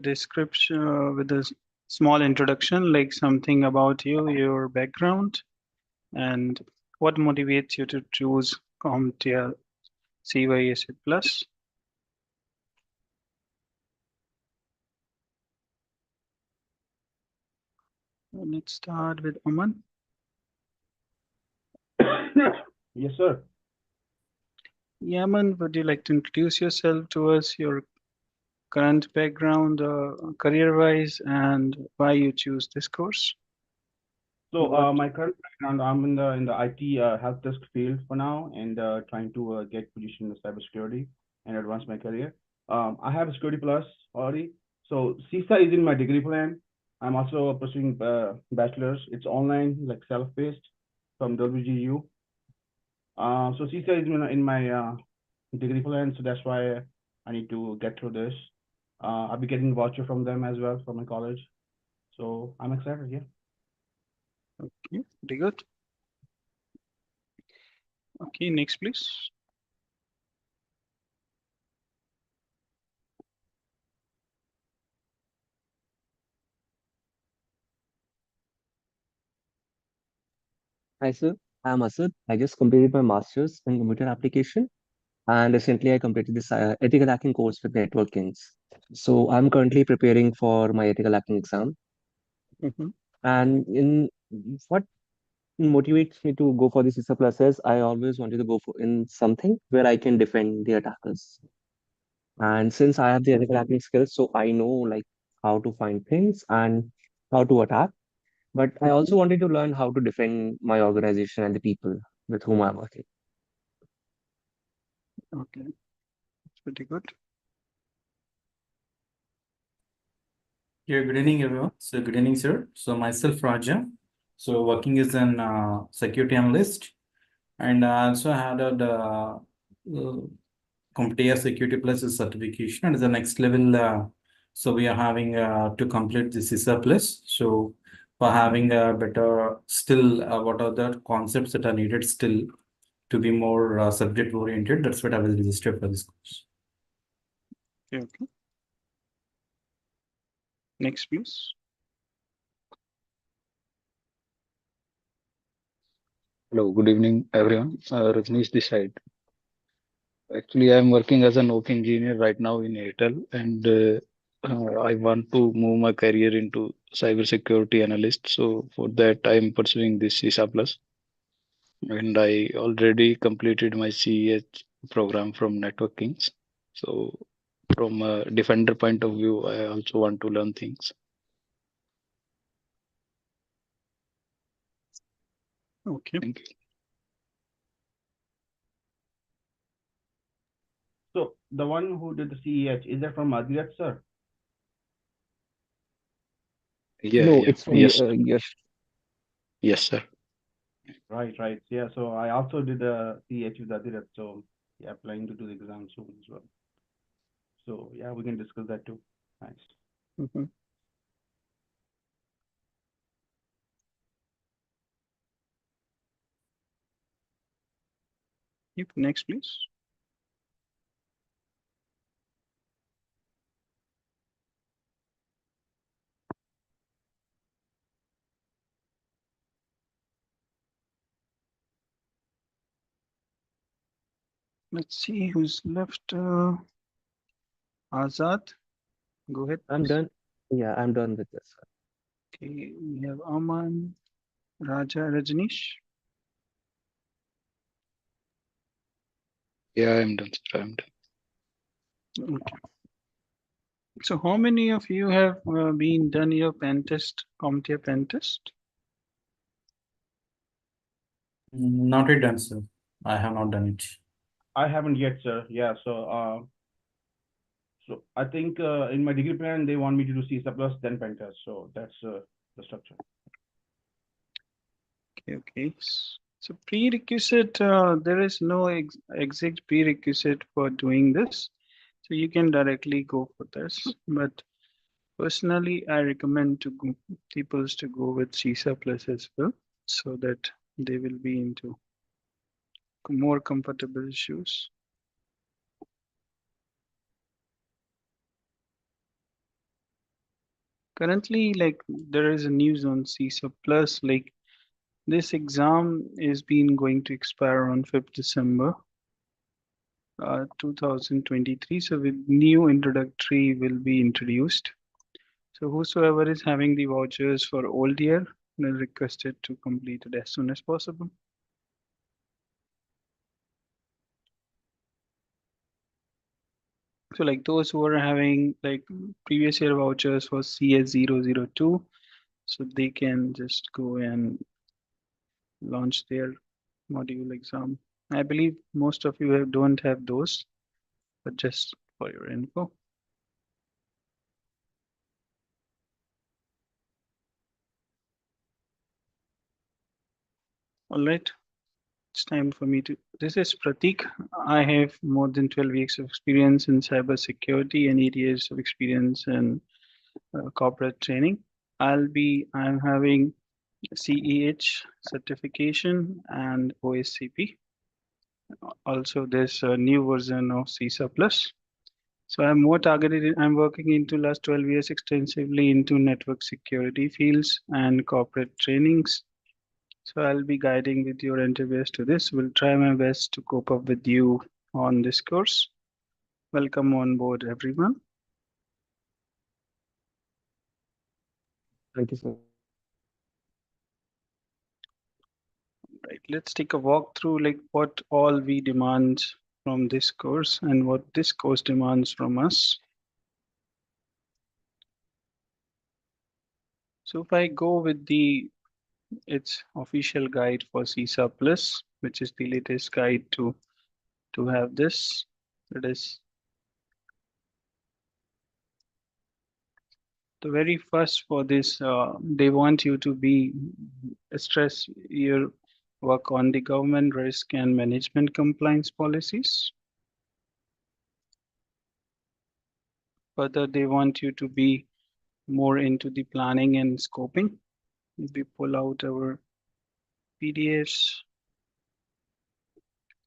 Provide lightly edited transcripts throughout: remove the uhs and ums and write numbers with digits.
description with a small introduction, like something about you, your background, and what motivates you to choose CompTIA CySA Plus. Let's start with Aman. Yes, sir. Yeah, Aman, would you like to introduce yourself to us, your current background, career-wise, and why you choose this course? So, What? my current background, I'm in the IT help desk field for now, and trying to get position in cybersecurity and advance my career. I have a Security Plus already. So, CISA is in my degree plan. I'm also pursuing bachelor's. It's online, like self-paced from WGU. So CISA is in my degree plan, so that's why I need to get through this. I'll be getting voucher from them as well from my college. So I'm excited, yeah. Okay, very good. Okay, next, please. Hi, sir. I'm Asad. I just completed my master's in computer application, and recently I completed this ethical hacking course with networkings. So I'm currently preparing for my ethical hacking exam. Mhm. And in what motivates me to go for the CISA Pluses, I always wanted to go for in something where I can defend the attackers. And since I have the ethical hacking skills, so I know like how to find things and how to attack. But I also wanted to learn how to defend my organization and the people with whom I'm working. Okay, that's pretty good. Yeah, good evening, everyone. So, good evening, sir. So, myself, Raja. So, working as an security analyst, and I also had a CompTIA Security Plus certification, and the next level. So, we are having to complete the CISA Plus. So, for having a better still, what are the concepts that are needed still to be more subject oriented? That's what I was registered for this course. Okay. Next, please. Hello, good evening, everyone. Rajneesh this side. Actually, I'm working as an OP engineer right now in Airtel, and I want to move my career into cybersecurity analyst. So for that, I'm pursuing this CISA Plus, and I already completed my CEH program from Networkings. So from a defender point of view, I also want to learn things. Okay. Thank you. So the one who did the CEH, is that from Adirat, sir? Yeah, No, yeah, it's from yes, yes. yes, sir. Right, right. Yeah, so I also did a CEH with Adirat, so yeah, planning to do the exam soon as well. So yeah, we can discuss that too. Nice. Mhm. Yep. Next, please. Let's see who's left. Azad, go ahead, I'm please. done. Yeah, I'm done with this. Okay, we have Aman, Raja, Rajnish. Yeah, I'm done, sir. I'm done. Okay. So, how many of you have been done your pen test, CompTIA pen test? Not yet done, sir. I have not done it. I haven't yet, sir. Yeah, so I think in my degree plan they want me to do CISA plus then pen test. So that's the structure. Okay, okay. So prerequisite, there is no exact prerequisite for doing this. So you can directly go for this. But personally, I recommend to people to go with CISA Plus as well, so that they will be into more comfortable shoes. Currently, like there is a news on CISA Plus, like this exam is been going to expire on 5th December 2023. So with new introductory will be introduced. So whosoever is having the vouchers for old year is requested to complete it as soon as possible. So like those who are having like previous year vouchers for CS002, so they can just go and launch their module exam. I believe most of you don't have those, but just for your info. All right, it's time for me to. This is Pratik. I have more than 12 years of experience in cybersecurity and 8 years of experience in corporate training. I'm having CEH certification and OSCP. Also, there's a new version of CISA Plus. So I'm more targeted. I'm working into last 12 years extensively into network security fields and corporate trainings. So I'll be guiding with your interviews to this. Will try my best to cope up with you on this course. Welcome on board, everyone. Thank you, sir. Right, let's take a walk through like what all we demand from this course and what this course demands from us. So if I go with its official guide for CISA Plus, which is the latest guide to have this, it is the very first for this. They want you to be stress your work on the government risk and management compliance policies. Further, they want you to be more into the planning and scoping. If we pull out our PDFs.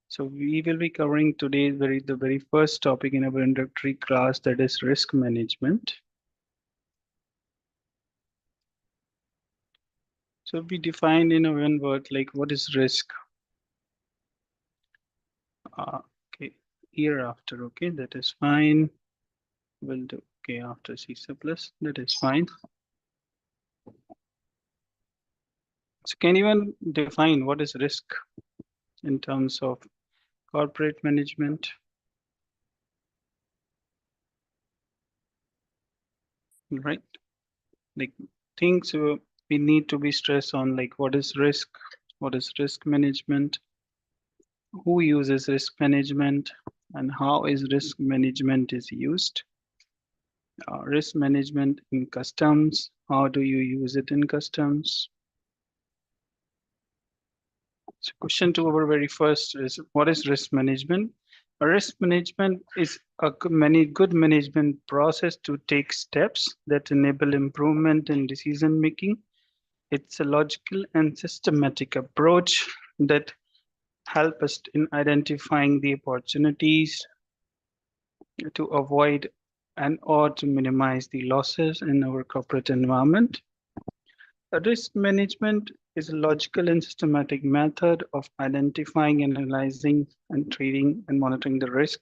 So we will be covering today the very first topic in our introductory class, that is risk management. So we define in a one word, like what is risk? Okay, hereafter, okay, that is fine. We'll do, okay, after CISA Plus, that is fine. So can anyone define what is risk in terms of corporate management? Right, like things we need to be stressed on, like what is risk management, who uses risk management, and how is risk management is used. Risk management in customs, how do you use it in customs? So question to our very first is, what is risk management? Risk management is a good management process to take steps that enable improvement in decision making. It's a logical and systematic approach that help us in identifying the opportunities to avoid and or to minimize the losses in our corporate environment. Risk management is a logical and systematic method of identifying, analyzing, and treating and monitoring the risk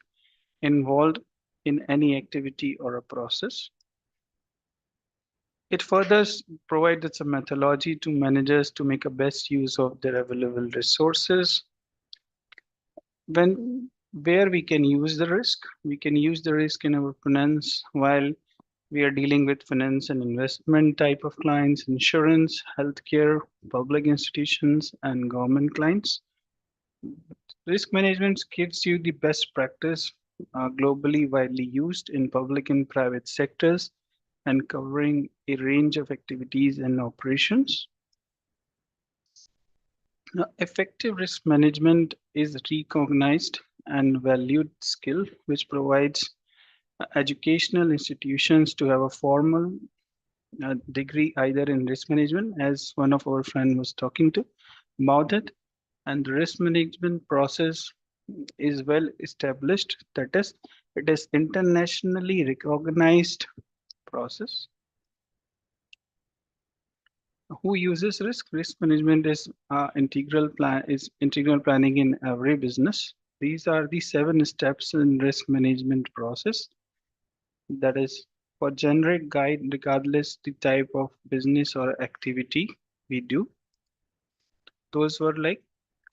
involved in any activity or a process. It further provides a methodology to managers to make a best use of their available resources. Where we can use the risk, we can use the risk in our finance while we are dealing with finance and investment type of clients, insurance, healthcare, public institutions, and government clients. Risk management gives you the best practice, globally widely used in public and private sectors and covering a range of activities and operations. Now, effective risk management is a recognized and valued skill which provides educational institutions to have a formal degree either in risk management, as one of our friend was talking to about it, and the risk management process is well established. That is, it is internationally recognized process. Who uses risk? Risk management is integral planning in every business. These are the 7 steps in risk management process. That is for generic guide, regardless the type of business or activity we do. Those were like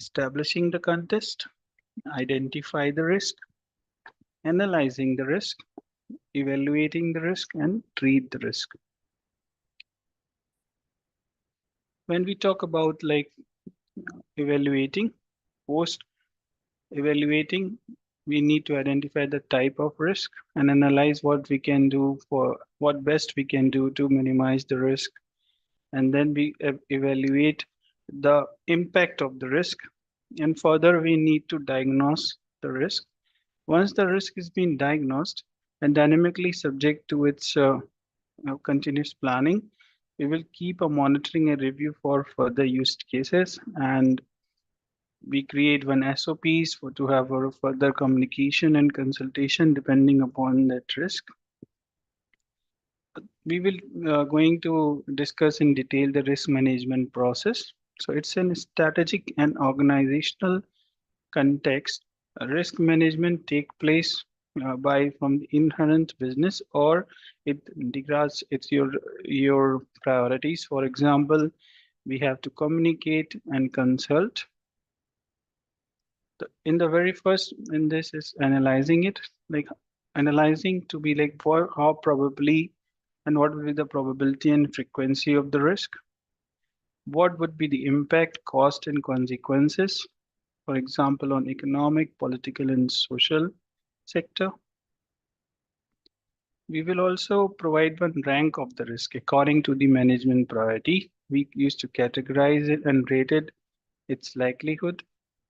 establishing the context, identify the risk, analyzing the risk, evaluating the risk, and treat the risk. When we talk about like evaluating, post evaluating, we need to identify the type of risk and analyze what we can do for what best we can do to minimize the risk. And then we evaluate the impact of the risk. And further, we need to diagnose the risk. Once the risk is being diagnosed and dynamically subject to its continuous planning, we will keep a monitoring and review for further use cases, and we create one SOPs for to have a further communication and consultation depending upon that risk. We will going to discuss in detail the risk management process. So it's a strategic and organizational context. Risk management take place by from the inherent business, or it degrades it's your priorities. For example, we have to communicate and consult. In the very first in this is analyzing it, like analyzing to be like for how probably and what will be the probability and frequency of the risk. What would be the impact, cost, and consequences, for example, on economic, political, and social sector. We will also provide one rank of the risk according to the management priority. We used to categorize it and rate it, its likelihood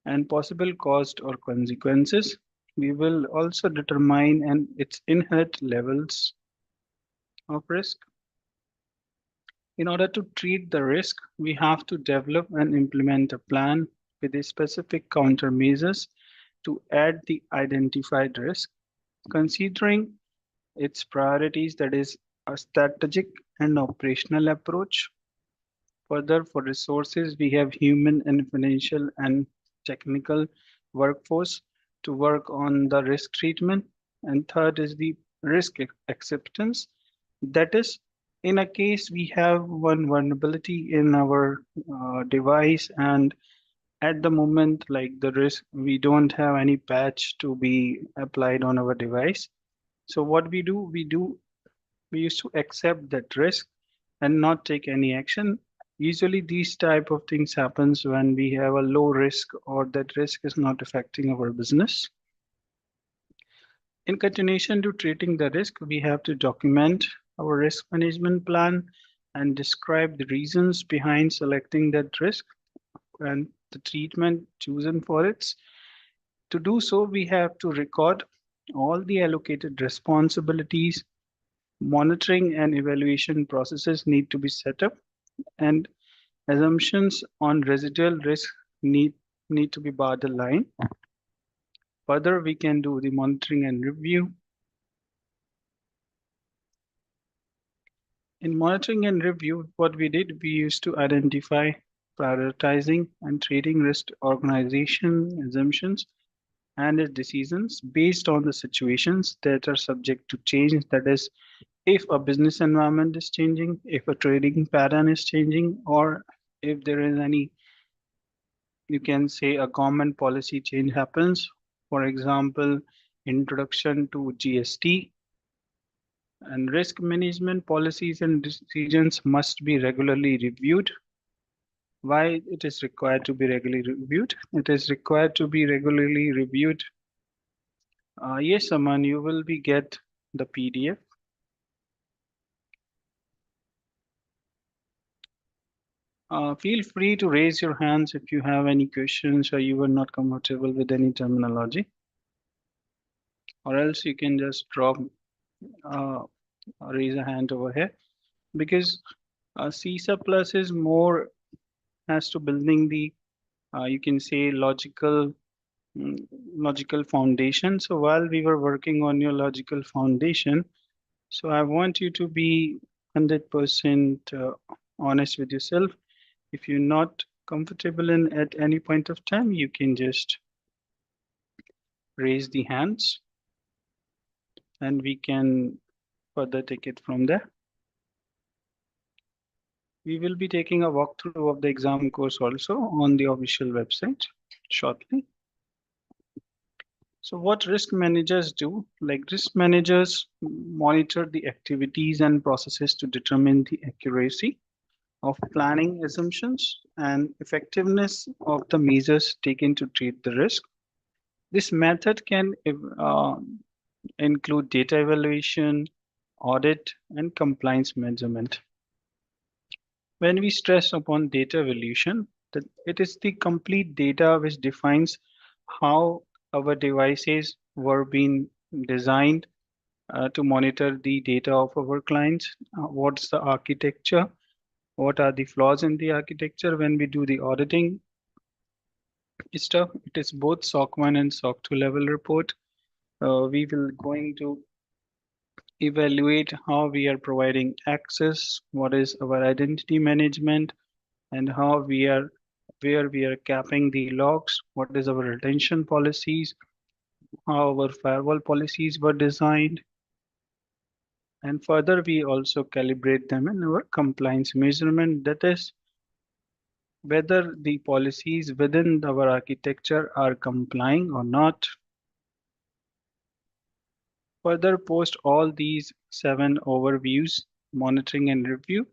and possible cost or consequences. We will also determine and its inherent levels of risk. In order to treat the risk, we have to develop and implement a plan with a specific countermeasures to add the identified risk, considering its priorities, that is a strategic and operational approach. Further, for resources, we have human and financial and technical workforce to work on the risk treatment. And third is the risk acceptance. That is, in a case we have one vulnerability in our device, and at the moment, like the risk, we don't have any patch to be applied on our device. So what we used to accept that risk and not take any action. Usually these type of things happens when we have a low risk or that risk is not affecting our business. In continuation to treating the risk, we have to document our risk management plan and describe the reasons behind selecting that risk and the treatment chosen for it. To do so, we have to record all the allocated responsibilities. Monitoring and evaluation processes need to be set up, and assumptions on residual risk need to be barred the line. Further, we can do the monitoring and review. In monitoring and review, what we did, we used to identify, prioritizing, and treating risk organization assumptions and its decisions based on the situations that are subject to change. That is, if a business environment is changing, if a trading pattern is changing, or if there is any, you can say, a government policy change happens. For example, introduction to GST. And risk management policies and decisions must be regularly reviewed. Why it is required to be regularly reviewed? It is required to be regularly reviewed. Yes, Aman, you will be get the PDF. Feel free to raise your hands if you have any questions or you are not comfortable with any terminology. Or else you can just drop, raise a hand over here. Because CISA Plus is more has to building the, you can say, logical foundation. So while we were working on your logical foundation, so I want you to be 100% honest with yourself. If you're not comfortable in at any point of time, you can just raise the hands and we can further take it from there. We will be taking a walkthrough of the exam course also on the official website shortly. So what risk managers do, like risk managers monitor the activities and processes to determine the accuracy of planning assumptions and effectiveness of the measures taken to treat the risk. This method can include data evaluation, audit, and compliance measurement. When we stress upon data evaluation, that it is the complete data which defines how our devices were being designed to monitor the data of our clients. What's the architecture? What are the flaws in the architecture when we do the auditing stuff? It is both SOC 1 and SOC 2 level report. We will going to evaluate how we are providing access, what is our identity management, and how we are where we are capping the logs, what is our retention policies, how our firewall policies were designed, and further we also calibrate them in our compliance measurement, that is whether the policies within our architecture are complying or not. Further, post all these 7 overviews, monitoring and review,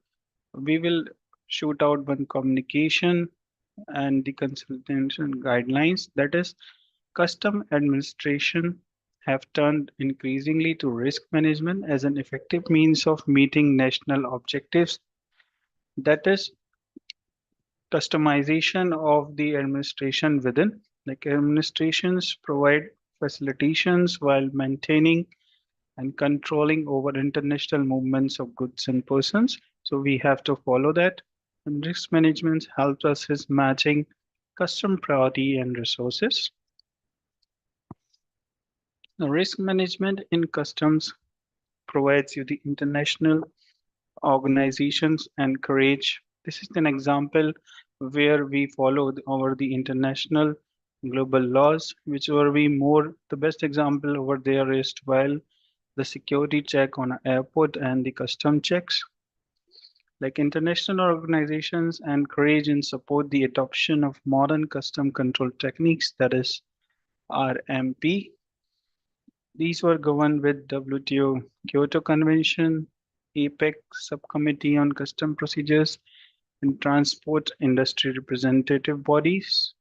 we will shoot out one communication and the consultation guidelines, that is custom administration have turned increasingly to risk management as an effective means of meeting national objectives, that is customization of the administration within, like administrations provide facilitations while maintaining and controlling over international movements of goods and persons. So we have to follow that. And risk management helps us is matching custom priority and resources. Now, risk management in customs provides you the international organizations encourage. This is an example where we follow over the international global laws, which were we more the best example over there is while the security check on an airport and the custom checks. Like international organizations encourage and support the adoption of modern custom control techniques, that is RMP. These were governed with WTO Kyoto Convention, APEC Subcommittee on Custom Procedures, and transport industry representative bodies.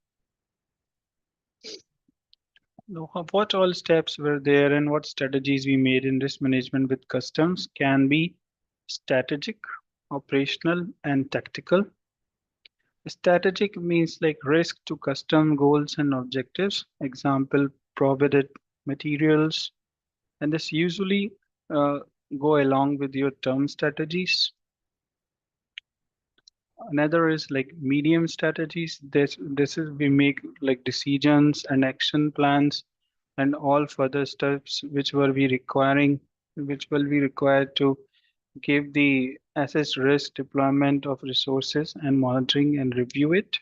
Now, what all steps were there and what strategies we made in risk management with customs can be strategic, operational, and tactical. Strategic means like risk to custom goals and objectives. Example, provided materials, and this usually uh, go along with your term strategies. Another is like medium strategies. This is we make like decisions and action plans and all further steps which will be required to give the assess risk deployment of resources and monitoring and review it.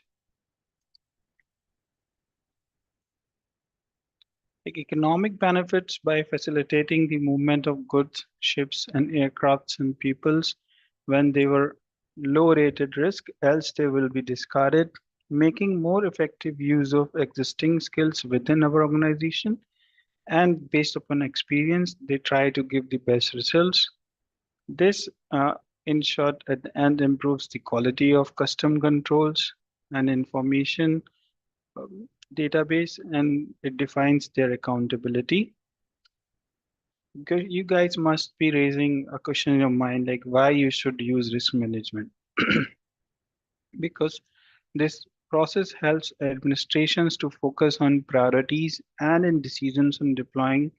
Like economic benefits by facilitating the movement of goods, ships, and aircrafts and peoples when they were low rated risk, else they will be discarded, making more effective use of existing skills within our organization. And based upon experience, they try to give the best results. This, in short, at the end improves the quality of custom controls and information database, and it defines their accountability. You guys must be raising a question in your mind like why you should use risk management. Because this process helps administrations to focus on priorities and in decisions on deploying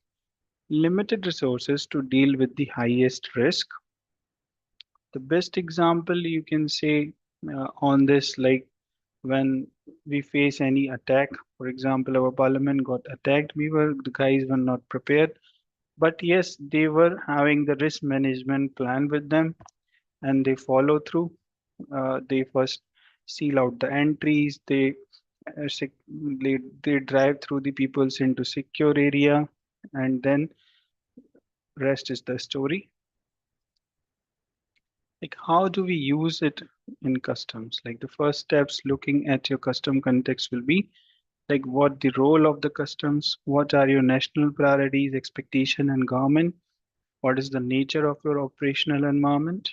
limited resources to deal with the highest risk. The best example you can say on this, like when we face any attack, for example, our parliament got attacked, the guys were not prepared, but yes, they were having the risk management plan with them and they follow through. They first seal out the entries. They drive through the peoples into secure area, and then rest is the story. Like how do we use it in customs? Like the first steps looking at your custom context will be like what the role of the customs, what are your national priorities, expectation and government, what is the nature of your operational environment.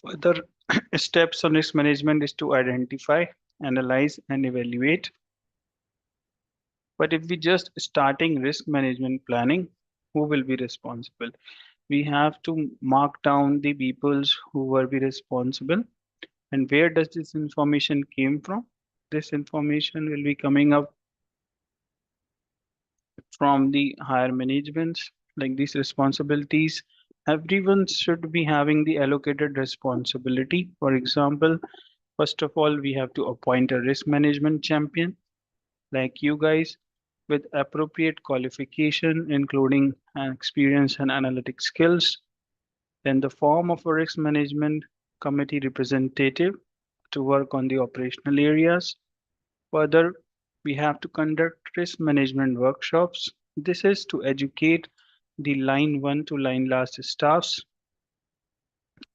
Further steps on risk management is to identify, analyze and evaluate. But if we just starting risk management planning, who will be responsible? We have to mark down the peoples who will be responsible and where does this information came from. This information will be coming up from the higher management, like these responsibilities. Everyone should be having the allocated responsibility. For example, first of all, we have to appoint a risk management champion like you guys with appropriate qualification, including experience and analytic skills. Then the form of a risk management committee representative to work on the operational areas. Further, we have to conduct risk management workshops. This is to educate the line 1 to line last staffs.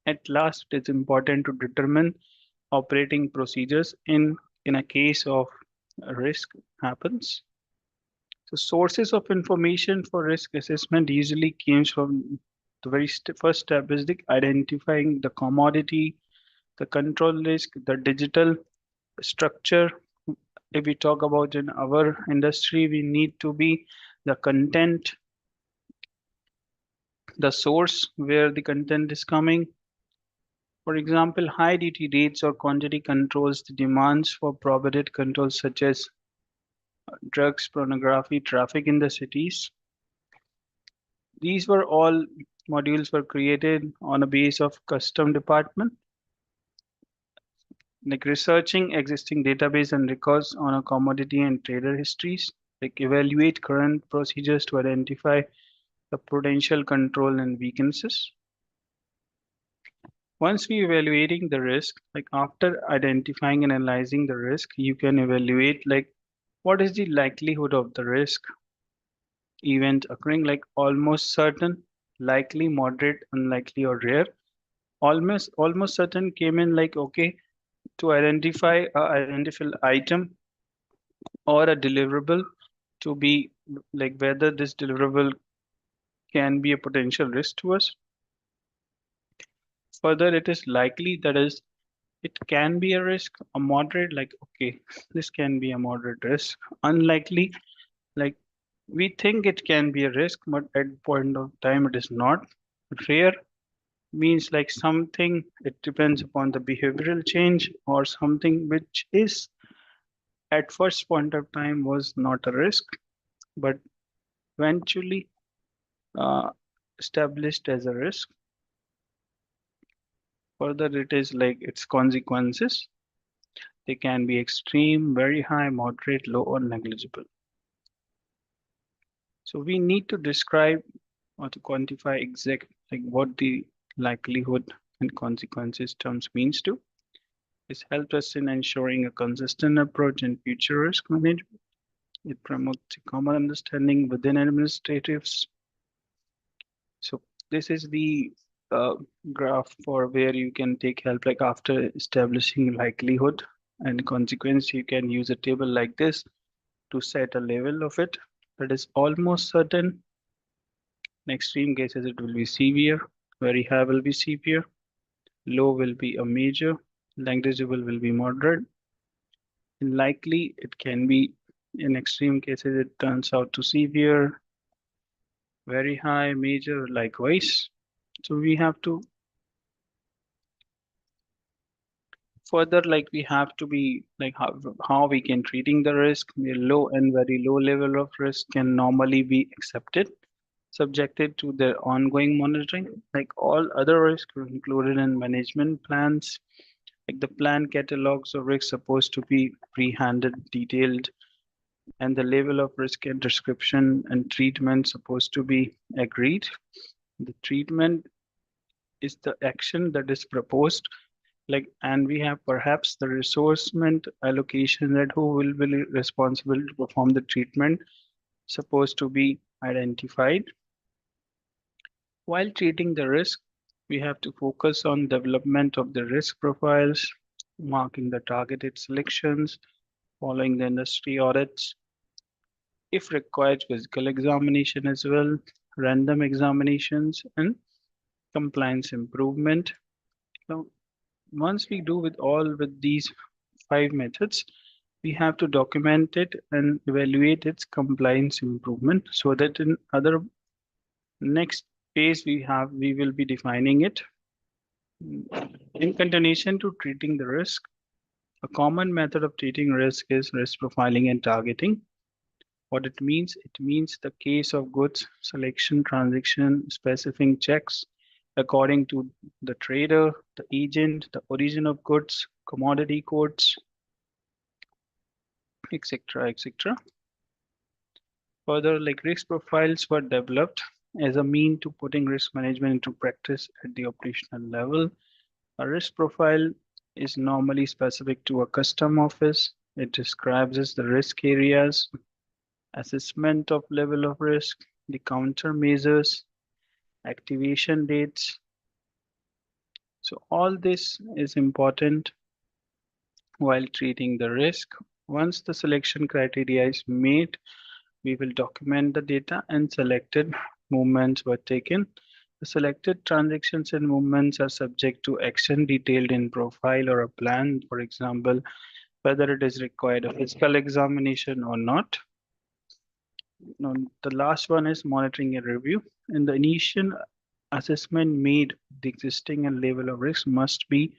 At last, it is important to determine operating procedures in a case of risk happens. So sources of information for risk assessment usually comes from the very first step is the identifying the commodity, the control risk, the digital structure. If we talk about in our industry, we need to be the content, the source where the content is coming. For example, high duty rates or quantity controls the demands for prohibited controls such as drugs, pornography, traffic in the cities. These were all modules were created on a base of custom department, like researching existing database and records on a commodity and trader histories, like evaluate current procedures to identify the potential control and weaknesses. Once we evaluating the risk, like after identifying and analyzing the risk, you can evaluate like what is the likelihood of the risk event occurring, like almost certain, likely, moderate, unlikely, or rare. Almost certain came in like okay to identify a identifiable item or a deliverable to be like whether this deliverable can be a potential risk to us. Further, it is likely that is it can be a risk, a moderate, like okay, this can be a moderate risk. Unlikely, like we think it can be a risk, but at point of time it is not. Rare means like something it depends upon the behavioral change or something which is at first point of time was not a risk, but eventually uh, established as a risk. Further, it is like its consequences. They can be extreme, very high, moderate, low, or negligible. So we need to describe or to quantify exact like what the likelihood and consequences terms means to. This helps us in ensuring a consistent approach in future risk management. It promotes a common understanding within administratives. So this is the graph for where you can take help like after establishing likelihood and consequence, you can use a table like this to set a level of it that is almost certain. In extreme cases, it will be severe, very high will be severe, low will be a major, negligible will be moderate. And likely, it can be in extreme cases, it turns out to severe, very high, major, likewise. So we have to further like we have to be like how we can treating the risk. The low and very low level of risk can normally be accepted, subjected to their ongoing monitoring. Like all other risks are included in management plans. Like the plan catalogs of risks supposed to be pre-handed, detailed, and the level of risk and description and treatment supposed to be agreed. The treatment is the action that is proposed, like, and we have perhaps the resourcement allocation, that who will be responsible to perform the treatment supposed to be identified. While treating the risk, we have to focus on development of the risk profiles, marking the targeted selections, following the industry audits, if required, physical examination as well, random examinations, and compliance improvement. Now, once we do with these 5 methods, we have to document it and evaluate its compliance improvement, so that in other next phase we will be defining it. In continuation to treating the risk, a common method of treating risk is risk profiling and targeting. What it means the case of goods selection, transaction specific checks according to the trader, the agent, the origin of goods, commodity codes, etc., etc. Further, like, risk profiles were developed as a mean to putting risk management into practice at the operational level. A risk profile is normally specific to a custom office. It describes the risk areas, assessment of level of risk, the countermeasures, activation dates. So all this is important while treating the risk. Once the selection criteria is made, we will document the data and selected movements were taken. The selected transactions and movements are subject to action detailed in profile or a plan, for example, whether it is required a physical examination or not. Now, the last one is monitoring and review. In the initial assessment made, the existing and level of risk must be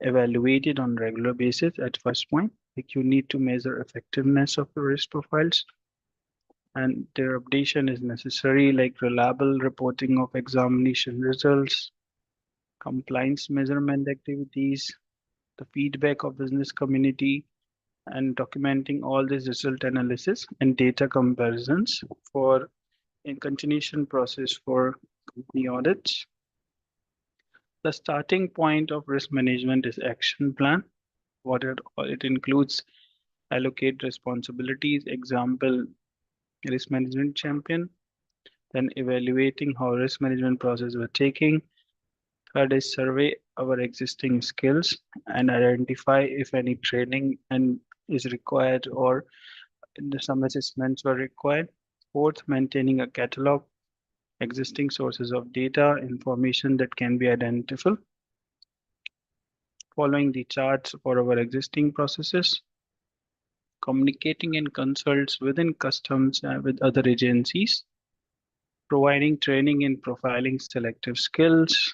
evaluated on regular basis at first point. Like, you need to measure effectiveness of the risk profiles, and their updation is necessary, like reliable reporting of examination results, compliance measurement activities, the feedback of business community, and documenting all this result analysis and data comparisons for a continuation process for company audits. The starting point of risk management is action plan. What it includes: allocate responsibilities, example, risk management champion, then evaluating how risk management process we're taking. Third is survey our existing skills and identify if any training and is required or some assessments were required. Fourth, maintaining a catalog, existing sources of data, information that can be identifiable, following the charts for our existing processes, communicating and consults within customs with other agencies, providing training in profiling selective skills,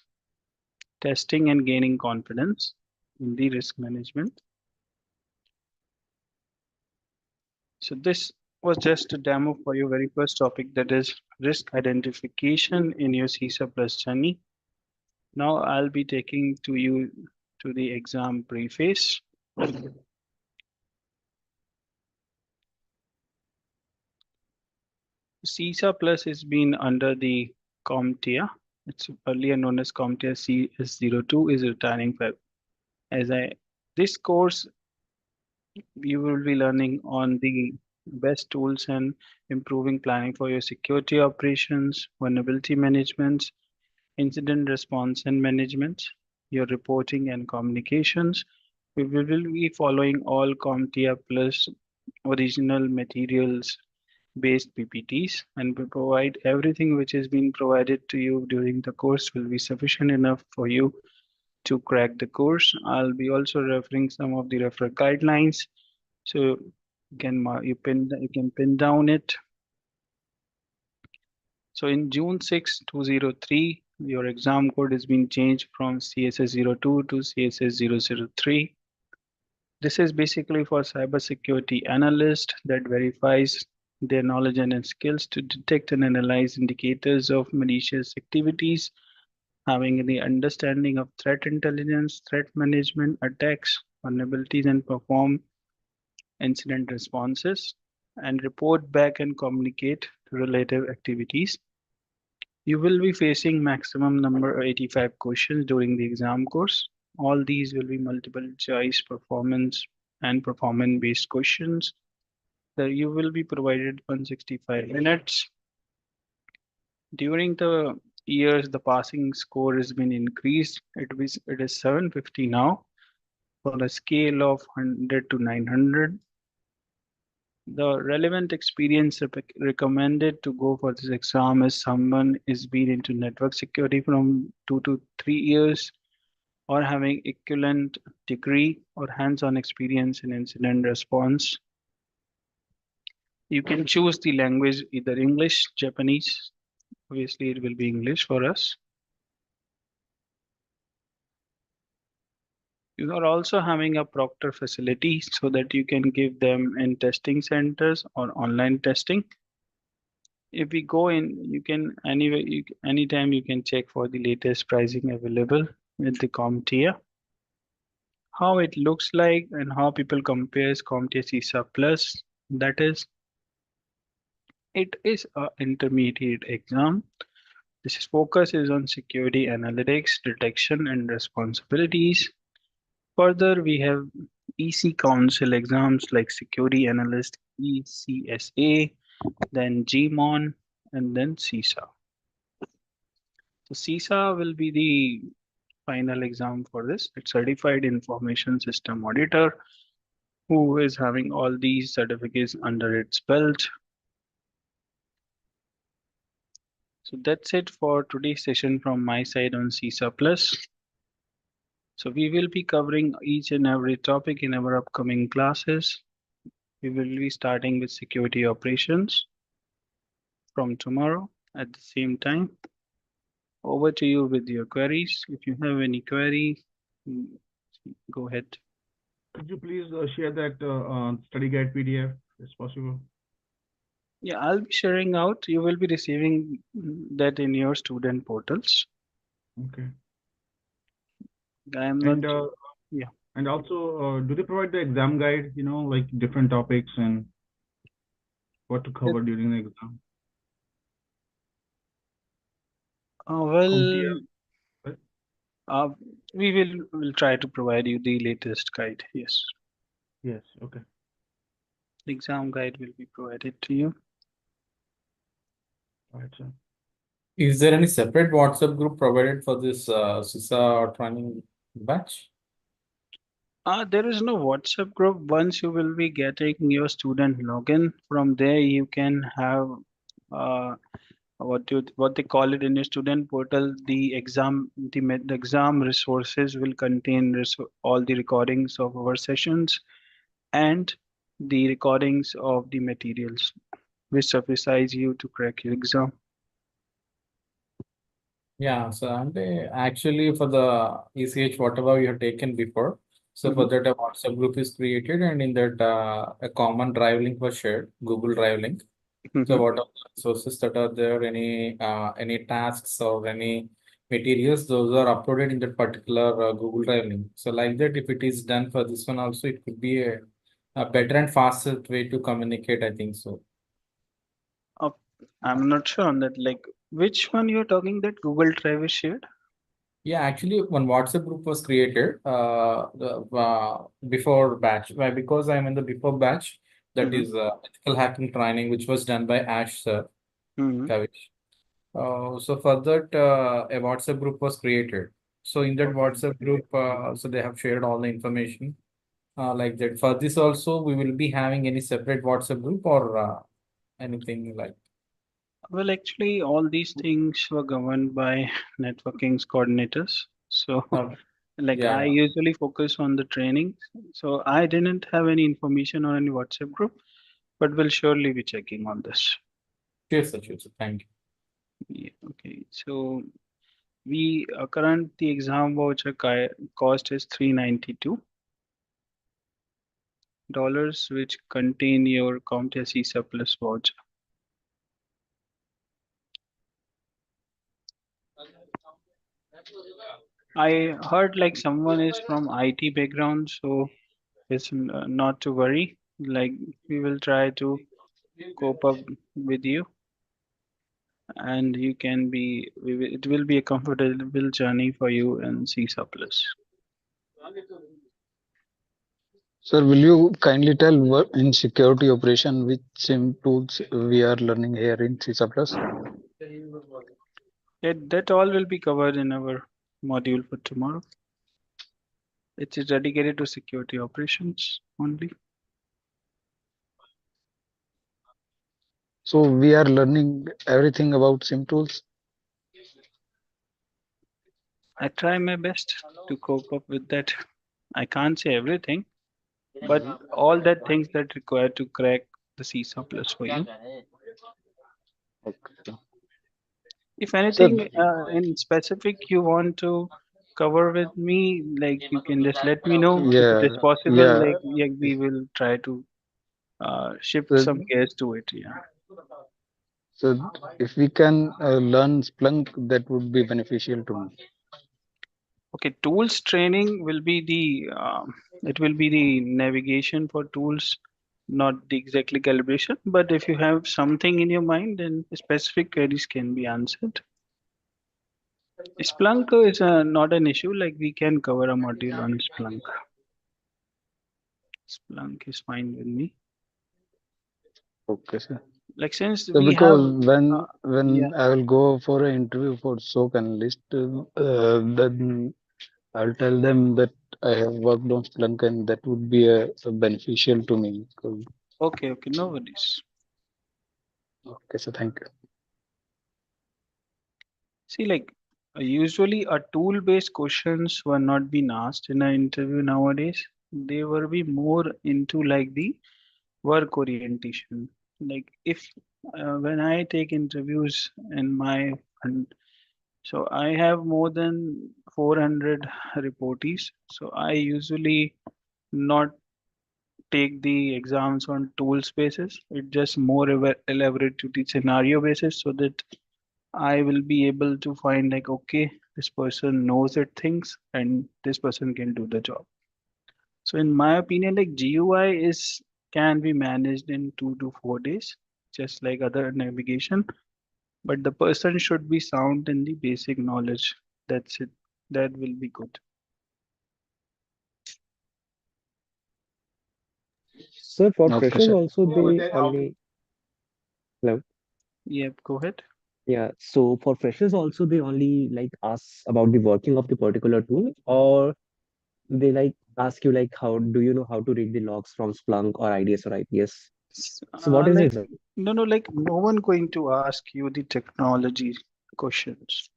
testing and gaining confidence in the risk management. So this was just a demo for your very first topic, that is risk identification in your CISA Plus journey. Now I'll be taking you to the exam preface. CISA Plus has been under the CompTIA. It's earlier known as CompTIA CS02, is retiring this course you will be learning on the best tools and improving planning for your security operations, vulnerability management, incident response and management, your reporting and communications. We will be following all CompTIA Plus original materials based PPTs, and we provide everything which has been provided to you during the course will be sufficient enough for you to crack the course. I'll be also referring some of the referral guidelines, so you can pin down it. So in June 6, 2003, your exam code has been changed from CSS02 to CSS003. This is basically for cybersecurity analyst that verifies their knowledge and skills to detect and analyze indicators of malicious activities, having the understanding of threat intelligence, threat management, attacks, vulnerabilities, and perform incident responses, and report back and communicate relative activities. You will be facing maximum number 85 questions during the exam course. All these will be multiple choice performance and performance based questions. That you will be provided 165 minutes. During the years, the passing score has been increased. It is 750 now on a scale of 100 to 900. The relevant experience recommended to go for this exam is someone is been into network security from 2 to 3 years or having equivalent degree or hands-on experience in incident response. You can choose the language either English, Japanese. Obviously, it will be English for us. You are also having a proctor facility so that you can give them in testing centers or online testing. If we go in, you can anytime you can check for the latest pricing available with the CompTIA. How it looks like and how people compares CompTIA CySA Plus. That is, it is a intermediate exam. This focus is on security analytics, detection, and responsibilities. Further, we have EC Council exams like Security Analyst, ECSA, then GMON, and then CISA. So CISA will be the final exam for this. It's Certified Information System Auditor who is having all these certificates under its belt. So that's it for today's session from my side on CISA Plus. So we will be covering each and every topic in our upcoming classes. We will be starting with security operations from tomorrow at the same time. Over to you with your queries. If you have any query, go ahead. Could you please share that study guide PDF if possible? Yeah, I'll be sharing out. You will be receiving that in your student portals. Okay. I am not. And Yeah. And also, do they provide the exam guide, like different topics and what to cover during the exam? Well, CompTIA, right? uh, we will try to provide you the latest guide. Yes, Yes, okay. the exam guide will be provided to you. All right, sir. Is there any separate WhatsApp group provided for this CISA training batch? There is no WhatsApp group. Once you will be getting your student login, from there you can have what they call it in your student portal. The exam resources will contain all the recordings of our sessions and the recordings of the materials which suffice you to crack your exam. Yeah, so and actually for the ECH, whatever you have taken before, so for that a WhatsApp group is created and in that a common drive link was shared, Google Drive link. So what are the sources that are there, any tasks or any materials, those are uploaded in that particular Google Drive link. So like that, if it is done for this one also, it could be a better and faster way to communicate, I think so. I'm not sure on that. Like, which one you're talking that Google Drive is shared? Yeah, actually, one WhatsApp group was created before batch. Why? Because I'm in the before batch. That is ethical hacking training, which was done by Ash sir, Kavish. So for that, a WhatsApp group was created. So in that WhatsApp group, so they have shared all the information like that. For this also, we will be having any separate WhatsApp group or anything like. Well, actually, all these things were governed by networking's coordinators. So, like, Yeah, I yeah. usually focus on the training. So, I didn't have any information on any WhatsApp group, but will surely be checking on this. Sure, sir. Sure, sir. Thank you. Yeah, okay. So, the exam voucher cost is $392, which contain your CompTIA CySA Plus voucher. I heard like someone is from IT background, so it's not to worry. Like we will try to cope up with you. and you can be, it will be a comfortable journey for you in CISA Plus. Sir, will you kindly tell what in security operation which SIM tools we are learning here in CISA Plus? That all will be covered in our module for tomorrow. It is dedicated to security operations only. So we are learning everything about SIM tools. I try my best to cope up with that. I can't say everything, but all that things that require to crack the CISA Plus for you. Okay. If Sir, anything in specific you want to cover with me, like you can just let me know. If it yeah, is possible, yeah. like yeah, we will try to shift Sir, some gears to it. Yeah. so if we can learn Splunk, that would be beneficial to me. Okay, tools training will be the it will be the navigation for tools, not the exactly calibration. But if you have something in your mind, then specific queries can be answered. Splunk is not an issue. Like we can cover a module on Splunk. Splunk is fine with me. Okay, sir. Like since So we have, because yeah, when I will go for an interview for SOC analyst, then I'll tell them that I have worked on Splunk and that would be a beneficial to me. okay, no worries. Okay, so thank you. See, like usually a tool-based questions were not being asked in an interview nowadays. They were be more into like the work orientation. Like if when I take interviews in my and so I have more than 400 reportees. So I usually not take the exams on tools basis. It just more elaborate to the scenario basis so that I will be able to find like, okay, this person knows it things and this person can do the job. So in my opinion, like GUI is can be managed in 2 to 4 days, just like other navigation. But the person should be sound in the basic knowledge. That's it. That will be good. So for Okay, freshers sir. also they only hello. Yep, go ahead. Yeah, so for freshers also they only like ask about the working of the particular tool, or they like ask you like how do you know how to read the logs from Splunk or IDS or IPS? So what is Like it? no, like no one going to ask you the technology questions.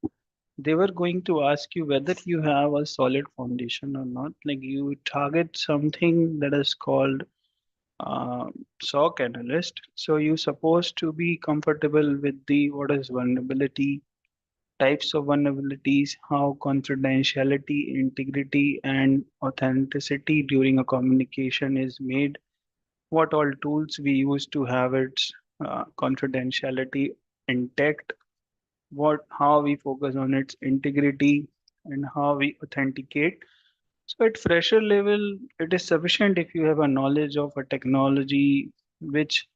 They were going to ask you whether you have a solid foundation or not. Like you target something that is called uh, SOC analyst. So you're supposed to be comfortable with the what is vulnerability, types of vulnerabilities, how confidentiality, integrity, and authenticity during a communication is made, what all tools we use to have its confidentiality intact, what how we focus on its integrity and how we authenticate. So at fresher level, it is sufficient if you have a knowledge of a technology which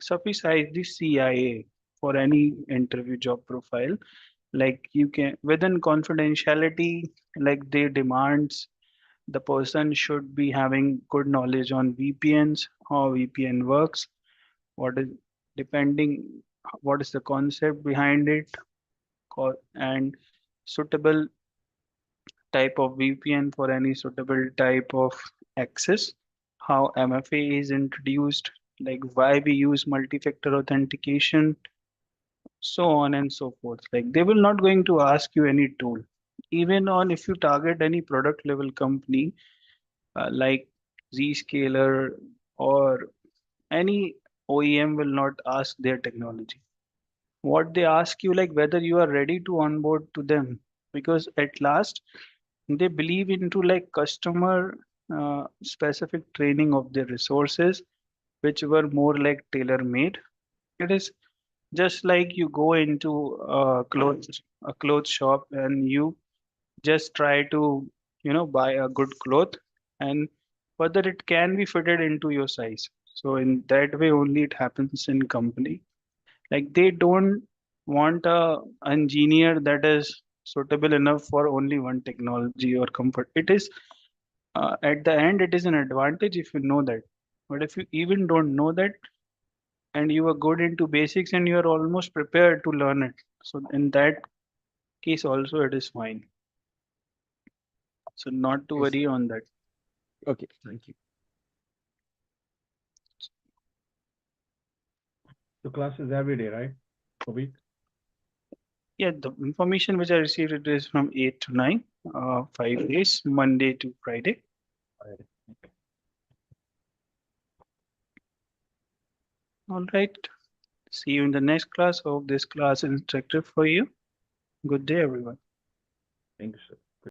suffices the CIA for any interview job profile. Like you can within confidentiality, like they demands the person should be having good knowledge on VPNs, how VPN works, what is depending what is the concept behind it, and suitable type of VPN for any suitable type of access, how MFA is introduced, like why we use multi-factor authentication, so on and so forth. Like they will not going to ask you any tool. Even on if you target any product level company like Zscaler or any OEM will not ask their technology. What they ask you like whether you are ready to onboard to them because at last they believe into like customer specific training of their resources which were more like tailor made. It is just like you go into a clothes shop and you just try to buy a good cloth and whether it can be fitted into your size. So in that way only it happens in company. Like they don't want a engineer that is suitable enough for only one technology or comfort. It is at the end, it is an advantage if you know that. But if you even don't know that and you are good into basics and you are almost prepared to learn it, so in that case also it is fine. So not to Yes. worry on that. Okay, thank you. So classes every day, right? A week? Yeah, the information which I received it is from 8 to 9, 5 days, Monday to Friday. All right. See you in the next class. Hope this class is instructive for you. Good day, everyone. Thank you, sir.